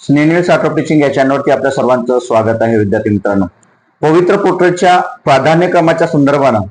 Snehal साठव teaching या चॅनलवरती आपल्या सर्वांचं स्वागत आहे. विद्यार्थी मित्रांनो, पवित्र पोर्टलच्या प्राधान्यक्रमाच्या संदर्भानं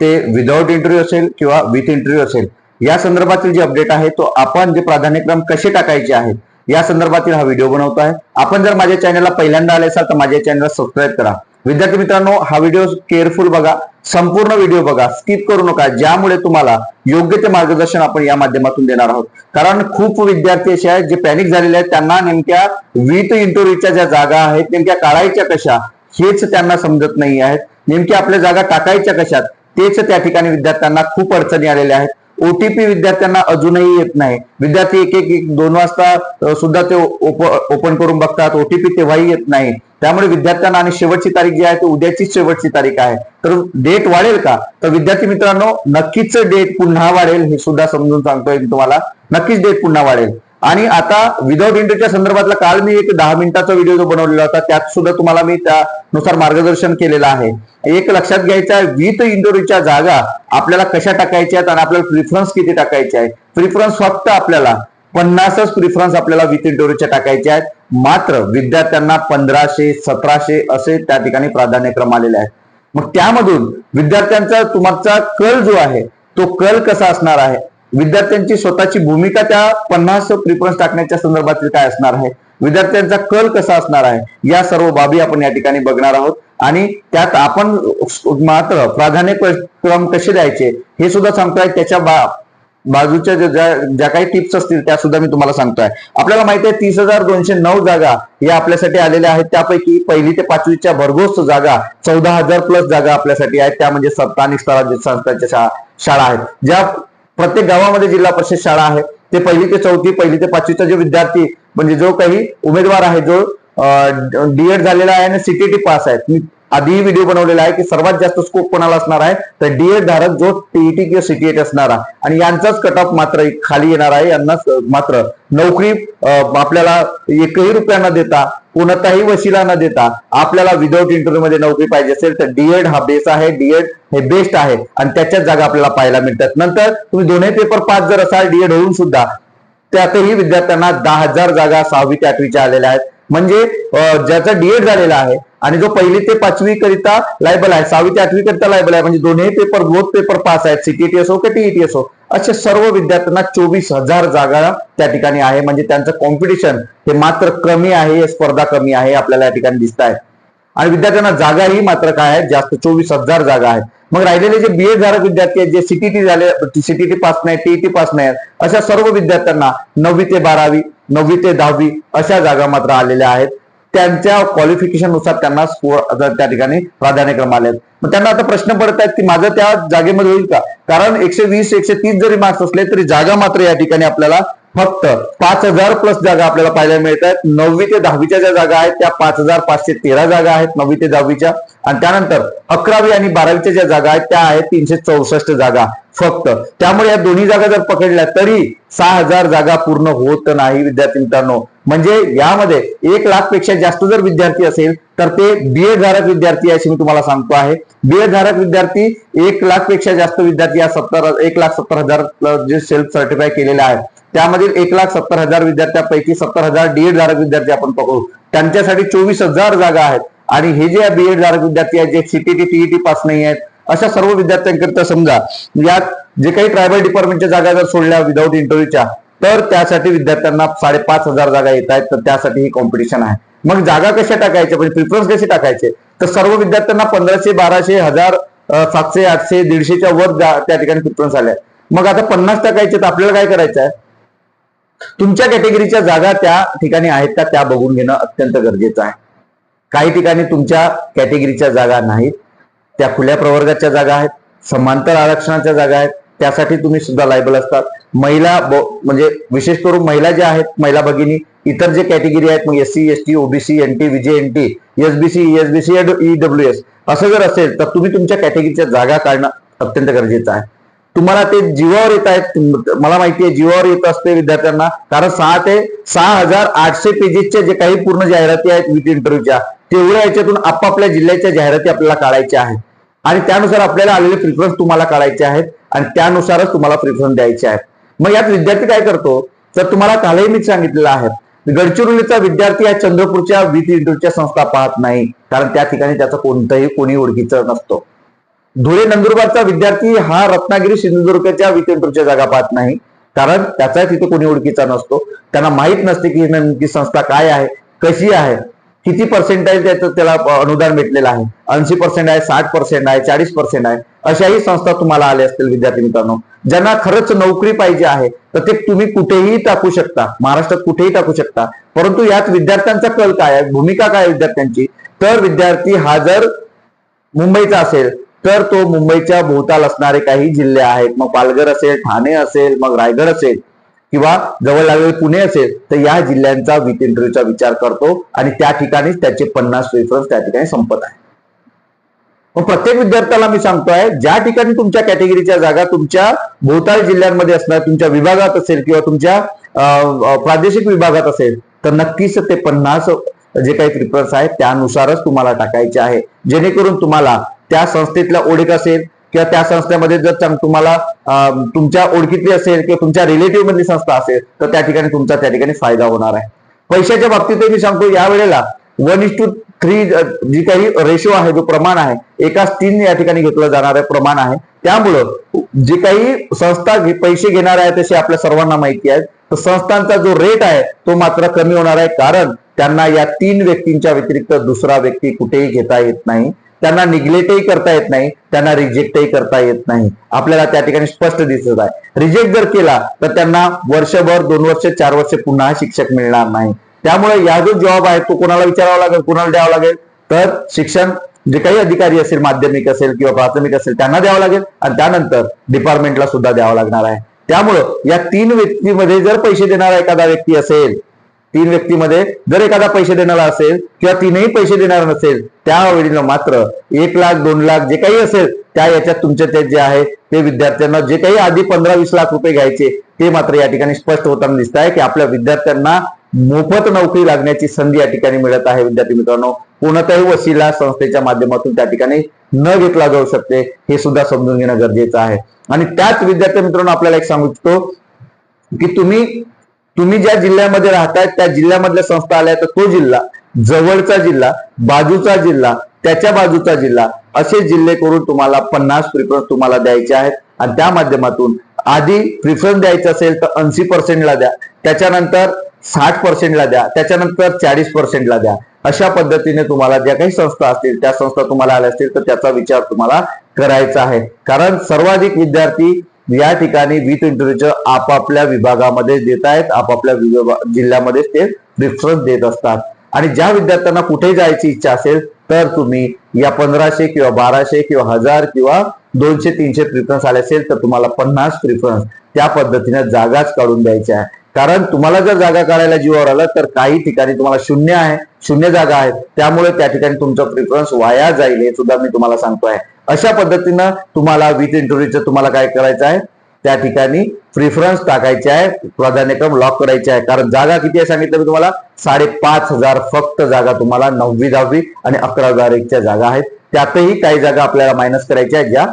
ते विदाउट इंटरव्ह्यू असेल किंवा विथ इंटरव्ह्यू असेल, या संदर्भातील जे अपडेट आहे तो आपण जे प्राधान्यक्रम कसे टाकायचे आहेत या संदर्भातील हा व्हिडिओ बनवतो आहे. आपण जर माझ्या चॅनलला पहिल्यांदा आले असाल तर माझ्या चॅनलला सबस्क्राईब करा. विद्यार्थी मित्रांनो, हा व्हिडिओ केअरफुल बघा, संपूर्ण व्हिडिओ बघा, स्किप करू नका, ज्यामुळे तुम्हाला योग्य ते मार्गदर्शन आपण या माध्यमातून देणार आहोत. कारण खूप विद्यार्थी असे आहेत जे पॅनिक झालेले आहेत, त्यांना नेमक्या विथ इंटरव्ह्यूच्या ज्या जागा आहेत नेमक्या काढायच्या कशा हेच त्यांना समजत नाही आहेत. नेमक्या आपल्या जागा टाकायच्या कशात तेच त्या ठिकाणी विद्यार्थ्यांना खूप अडचणी आलेल्या आहेत. ओटीपी विद्यार्थ्यांना अजूनही येत नाही. विद्यार्थी एक 2 वाजता सुद्धा ते ओपन करून बघतात, ओटीपी तेव्हाही येत नाही. त्यामुळे विद्यार्थ्यांना आणि शेवटची तारीख जी आहे ती उद्याचीच शेवटची तारीख आहे. तर डेट वाढेल का? तर विद्यार्थी मित्रांनो, नक्कीच डेट पुन्हा वाढेल, हे सुद्धा समजून सांगतोय मी तुम्हाला. नक्कीच डेट पुन्हा वाढेल. आणि आता विदाउट इंटरव्ह्यूच्या संदर्भातला काल मी एक 10 मिनिटाचा व्हिडिओ जो बनवलेला होता त्यात सुद्धा तुम्हाला मी त्यानुसार मार्गदर्शन केलेलं आहे. एक लक्षात घ्यायचं आहे, विथ इंटरव्ह्यूच्या जागा आपल्याला कशा टाकायच्या आहेत आणि आपल्याला प्रिफरन्स किती टाकायचे आहेत. प्रिफरन्स फक्त आपल्याला 50च प्रिफरन्स आपल्याला विथ इंटरव्ह्यूच्या टाकायचे आहेत. मात्र विद्यार्थ्यांना 1500 1700 असे त्या ठिकाणी प्राधान्यक्रम आलेले आहेत. मग त्यामधून विद्यार्थ्यांचा तुमचा कल जो आहे तो कल कसा असणार आहे, विद्यार्थ्यांची स्वतःची भूमिका त्या 50 प्रिफरन्स टाकण्याच्या संदर्भातील काय असणार आहे, विद्यार्थ्यांचा कल कसा असणार आहे, या सर्व बाबी आपण या ठिकाणी बघणार आहोत. आणि त्यात आपण मात्र प्राधान्यक्रम कसे द्यायचे हे सुद्धा सांगतोय. त्याच्या बाजूच्या ज्या काही टिप्स असतील त्या सुद्धा मी तुम्हाला सांगतोय. आपल्याला माहिती आहे 30,209 जागा या आपल्यासाठी आलेल्या आहेत. त्यापैकी 1ली ते 5वीच्या भरघोस जागा 14,000 प्लस जागा आपल्यासाठी आहेत. त्या म्हणजे सत्ता स्थराजित संस्थांच्या शाळा आहेत, ज्या प्रत्येक गावामध्ये जिल्हा परिषद शाळा आहे. ते 1ली ते 4थी 1ली ते 5वीचा जो विद्यार्थी म्हणजे जो काही उमेदवार आहे, जो डीएड झालेला आहे आणि सीटीटी पास आहे. मी आधी व्हिडिओ बनवलेला आहे की सर्वात जास्त स्कोप कोणाला असणार आहे, तर डीएड धारक जो टीईटी किंवा सीटीएट असणारा आणि यांचाच कट ऑफ मात्र खाली येणार आहे. यांना मात्र नोकरी आपल्याला 1ही रुपया न देता, कोणताही वशिला न देता आपल्याला विदाउट इंटरव्ह्यू मध्ये नोकरी पाहिजे असेल तर डीएड हा बेस आहे, डीएड हे बेस्ट आहे आणि त्याच्याच जागा आपल्याला पाहायला मिळतात. नंतर तुम्ही दोन्ही पेपर पास जर असाल डीएड होऊन सुद्धा, त्यातही विद्यार्थ्यांना 10,000 जागा 6वी ते 8वीच्या आलेल्या आहेत. म्हणजे ज्याचा डीएड झालेला आहे आणि जो 1ली ते 5वी करिता लायबल आहे, 6वी ते 8वी करिता लायबल आहे, म्हणजे दोन्ही पेपर बोथ पेपर पास आहेत, सीटीटी असो की टीईटी असो, अशा सर्व विद्यार्थ्यांना 24,000 जागा त्या ठिकाणी आहे. म्हणजे त्यांचं कॉम्पिटिशन हे मात्र कमी आहे, स्पर्धा कमी आहे आपल्याला या ठिकाणी दिसत आहे. आणि विद्यार्थ्यांना जागाही मात्र काय आहेत, जास्त 24,000 जागा आहेत. मग राहिलेले जे बीएड धारक विद्यार्थी आहेत, जे सीटीटी झाले, सीटीटी पास नाही, टीईटी पास नाही, अशा सर्व विद्यार्थ्यांना 9वी ते 12वी 9वी ते 10वी अशा जागा मात्र आलेल्या आहेत. त्यांच्या क्वालिफिकेशन नुसार त्यांना त्या ठिकाणी प्राधान्यक्रम आले आहेत. मग त्यांना आता प्रश्न पडत आहेत की माझं त्या जागेमध्ये होईल का? कारण 120 130 जरी मार्क्स असले तरी जागा मात्र या ठिकाणी आपल्याला फक्त 5,000 प्लस जागा आपल्याला पाहायला मिळत आहेत. 9वी ते 10वीच्या ज्या जागा आहेत त्या 5,513 जागा आहेत 9वी ते 10वीच्या. आणि त्यानंतर 11वी आणि 12वीच्या ज्या जागा आहेत त्या आहेत 364 जागा फक्त. त्यामुळे या दोन्ही जागा जर पकडल्या तरी 6,000 जागा पूर्ण होत नाही विद्यार्थी मित्रांनो. म्हणजे यामध्ये 1 लाख पेक्षा जास्त जर विद्यार्थी असेल तर ते बीएड धारक विद्यार्थी असे मी तुम्हाला सांगतो आहे. बीएड धारक विद्यार्थी 1 लाख पेक्षा जास्त विद्यार्थी या 1,70,000 जे सेल्फ सर्टिफाय केलेले आहेत त्यामधील 1,70,000 विद्यार्थ्यांपैकी 70,000 डीएड धारक विद्यार्थी आपण पकडू, त्यांच्यासाठी 24,000 जागा आहेत. आणि हे जे बीएड धारक विद्यार्थी आहेत, जे सीटीटी टीईटी पास नाही आहेत, अशा सर्व विद्यार्थ्यांकरिता समजा यात जे काही ट्रायबल डिपार्टमेंटच्या जागा जर सोडल्या विदाउट इंटरव्ह्यूच्या, तर त्यासाठी विद्यार्थ्यांना 5,500 जागा येत आहेत. तर त्यासाठी ही कॉम्पिटिशन आहे. मग जागा कशा टाकायच्या, म्हणजे प्रिफरन्स कसे टाकायचे, तर सर्व विद्यार्थ्यांना 1,500 1,200 1,000 700 800 150च्या वर त्या ठिकाणी प्रिफरन्स आल्या. मग आता 50 टाकायचे तर आपल्याला काय करायचं आहे, तुमच्या कॅटेगरीच्या जागा त्या ठिकाणी आहेत का त्या बघून घेणं अत्यंत गरजेचं आहे. काही ठिकाणी तुमच्या कॅटेगरीच्या जागा नाहीत, त्या खुल्या प्रवर्गाच्या जागा आहेत, समांतर आरक्षणाच्या जागा आहेत, त्यासाठी तुम्ही सुद्धा लायबल असतात. महिला म्हणजे विशेष करून महिला ज्या आहेत, महिला भगिनी, इतर जे कॅटेगरी आहेत मग SC ST OBC NT VJNT SBC ESBC EWS असं जर असेल तर तुम्ही तुमच्या कॅटेगरीच्या जागा काढणं अत्यंत गरजेचं आहे. तुम्हाला ते जीवावर येत आहेत, मला माहिती आहे जीवावर येत असते विद्यार्थ्यांना, कारण 6,800 पेजेसच्या जे काही पूर्ण जाहिराती आहेत विथ इंटरव्ह्यूच्या, तेवढ्या याच्यातून आपापल्या जिल्ह्याच्या जाहिराती आपल्याला काढायच्या आहेत आणि त्यानुसार आपल्याला आलेले प्रिफरन्स तुम्हाला काढायचे आहेत आणि त्यानुसारच तुम्हाला प्रिफरन्स द्यायचे आहेत. मग यात विद्यार्थी काय करतो, तर तुम्हाला कालही मी सांगितलेलं आहे गडचिरोलीचा विद्यार्थी या चंद्रपूरच्या विथ इंटरव्ह्यूच्या संस्था पाहत नाही, कारण त्या ठिकाणी त्याचं कोणी ओळखीचं नसतो. धुळे नंदुरबारचा विद्यार्थी हा रत्नागिरी सिंधुदुर्गच्या विथ इंटरव्ह्यूच्या जागा पाहत नाही, कारण त्याचा तिथे कोणी ओळखीचा नसतो. त्यांना माहित नसते की नेमकी संस्था काय आहे, कशी आहे, किती पर्सेंटाईल त्याला अनुदान भेटलेलं आहे. 80% आहे, 60% आहे, 40% आहे. अशाही संस्था तुम्हाला आल्या असतील विद्यार्थी मित्रांनो. ज्यांना खरंच नोकरी पाहिजे आहे तर ते तुम्ही कुठेही टाकू शकता, महाराष्ट्रात कुठेही टाकू शकता. परंतु यात विद्यार्थ्यांचा कल काय आहे, भूमिका काय विद्यार्थ्यांची, तर विद्यार्थी हा जर मुंबईचा असेल तर तो मुंबईच्या भोवताल असणारे काही जिल्हे आहेत, मग पालघर असेल, ठाणे असेल, मग रायगड असेल किंवा जवळ लागलेले पुणे असेल, तर या जिल्ह्यांचा विथ इंटरव्ह्यूचा विचार करतो आणि त्या ठिकाणीच त्याचे 50 रेफरन्स त्या ठिकाणी संपत आहे. मग प्रत्येक विद्यार्थ्याला मी सांगतोय, ज्या ठिकाणी तुमच्या कॅटेगरीच्या जागा तुमच्या भोवताल जिल्ह्यांमध्ये असणार, तुमच्या विभागात असेल किंवा तुमच्या प्रादेशिक विभागात असेल, तर नक्कीच ते 50 जे काही प्रिफरन्स आहेत त्यानुसारच तुम्हाला टाकायचे आहे, जेणेकरून तुम्हाला त्या संस्थेतला ओळख असेल किंवा त्या संस्थेमध्ये जर तुम्हाला तुमच्या ओळखीतली असेल किंवा तुमच्या रिलेटिव्ह मधली संस्था असेल तर त्या ठिकाणी तुमचा त्या ठिकाणी फायदा होणार आहे. पैशाच्या बाबतीत मी सांगतो, या वेळेला 1:3 जी काही रेशो आहे, जो प्रमाण आहे, एकाच 3 या ठिकाणी घेतलं जाणार आहे प्रमाण आहे. त्यामुळं जी काही संस्था पैसे घेणार आहे तसे आपल्या सर्वांना माहिती आहे, तर संस्थांचा जो रेट आहे तो मात्र कमी होणार आहे, कारण त्यांना या 3 व्यक्तींच्या व्यतिरिक्त दुसरा व्यक्ती कुठेही घेता येत नाही. त्यांना निग्लेक्टही करता येत नाही, त्यांना रिजेक्टही करता येत नाही. आपल्याला त्या ठिकाणी स्पष्ट दिसत आहे. रिजेक्ट जर केला तर त्यांना वर्षभर, 2 वर्ष, 4 वर्ष पुन्हा शिक्षक मिळणार नाही. त्यामुळे या जो जॉब आहे तो कोणाला विचारावा लागेल, कोणाला द्यावा लागेल, तर शिक्षण जे काही अधिकारी असेल, माध्यमिक असेल किंवा प्राथमिक असेल, त्यांना द्यावं लागेल आणि त्यानंतर डिपार्टमेंटला सुद्धा द्यावं लागणार आहे. त्यामुळं या 3 व्यक्तीमध्ये जर पैसे देणारा एखादा व्यक्ती असेल, 3 व्यक्तीमध्ये जर एखादा पैसे देणारा असेल किंवा 3ही पैसे देणार नसेल, त्यावेळी मात्र 1 लाख 2 लाख जे काही असेल त्या याच्यात तुमचे ते जे आहे ते विद्यार्थ्यांना जे काही आधी 15-20 लाख रुपये घ्यायचे ते मात्र या ठिकाणी स्पष्ट होताना दिसत आहे की आपल्या विद्यार्थ्यांना मोफत नोकरी लागण्याची संधी या ठिकाणी मिळत आहे. विद्यार्थी मित्रांनो, कोणताही वशिला संस्थेच्या माध्यमातून त्या ठिकाणी न घेतला जाऊ शकते, हे सुद्धा समजून घेणं गरजेचं आहे. आणि त्याच विद्यार्थी मित्रांनो आपल्याला एक सांगू इच्छितो की तुम्ही ज्या जिल्ह्यामध्ये राहताय त्या जिल्ह्यामधल्या संस्था आल्या तर तो जिल्हा, जवळचा जिल्हा, बाजूचा जिल्हा, त्याच्या बाजूचा जिल्हा, असे जिल्हे करून तुम्हाला 50 प्रिफरन्स तुम्हाला द्यायचे आहेत. आणि त्या माध्यमातून आधी प्रिफरन्स द्यायचं असेल तर 80% ला द्या, त्याच्यानंतर 60% ला द्या, त्याच्यानंतर 40% ला द्या. अशा पद्धतीने तुम्हाला ज्या काही संस्था असतील त्या संस्था तुम्हाला आल्या असतील तर त्याचा विचार तुम्हाला करायचा आहे. कारण सर्वाधिक विद्यार्थी या ठिकाणी विथ इंटरव्ह्यूचं आपापल्या विभागामध्ये देत आहेत, आपापल्या जिल्ह्यामध्ये ते प्रिफरन्स देत असतात. आणि ज्या विद्यार्थ्यांना कुठे जायची इच्छा असेल तर तुम्ही या 1500 किंवा 1200 किंवा 1000 किंवा 200-300 प्रिफरन्स आले असेल तर तुम्हाला 50 प्रिफरन्स त्या पद्धतीने जागाच काढून द्यायच्या आहे. कारण तुम्हाला जर जागा काढायला जीवावर आलं तर काही ठिकाणी तुम्हाला शून्य जागा आहेत, त्यामुळे त्या ठिकाणी तुमचा प्रिफरन्स वाया जाईल, हे सुद्धा मी तुम्हाला सांगतोय. अशा पद्धतीनं तुम्हाला विथ इंटरव्ह्यूचं तुम्हाला काय करायचं आहे, त्या ठिकाणी प्रिफरन्स टाकायचे आहे, प्राधान्यक्रम लॉक करायचे आहे. कारण जागा किती आहे सांगितलं मी तुम्हाला, 5500 फक्त जागा तुम्हाला 9वी 10वी आणि 11,001च्या जागा आहेत. त्यातही काही जागा आपल्याला मायनस करायच्या आहेत, ज्या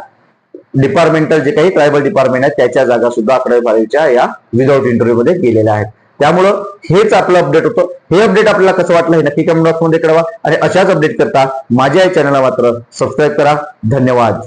डिपार्टमेंटल जे काही ट्रायबल डिपार्टमेंट आहेत त्याच्या जागा सुद्धा 11वीच्या या विदाउट इंटरव्ह्यू मध्ये गेलेल्या आहेत. त्यामुळं हेच आपलं अपडेट होतं. हे अपडेट आपल्याला कसं वाटलं हे नक्की कमेंट बॉक्समध्ये कळवा आणि अशाच अपडेट करता माझ्या या चॅनलला मात्र सबस्क्राईब करा. धन्यवाद.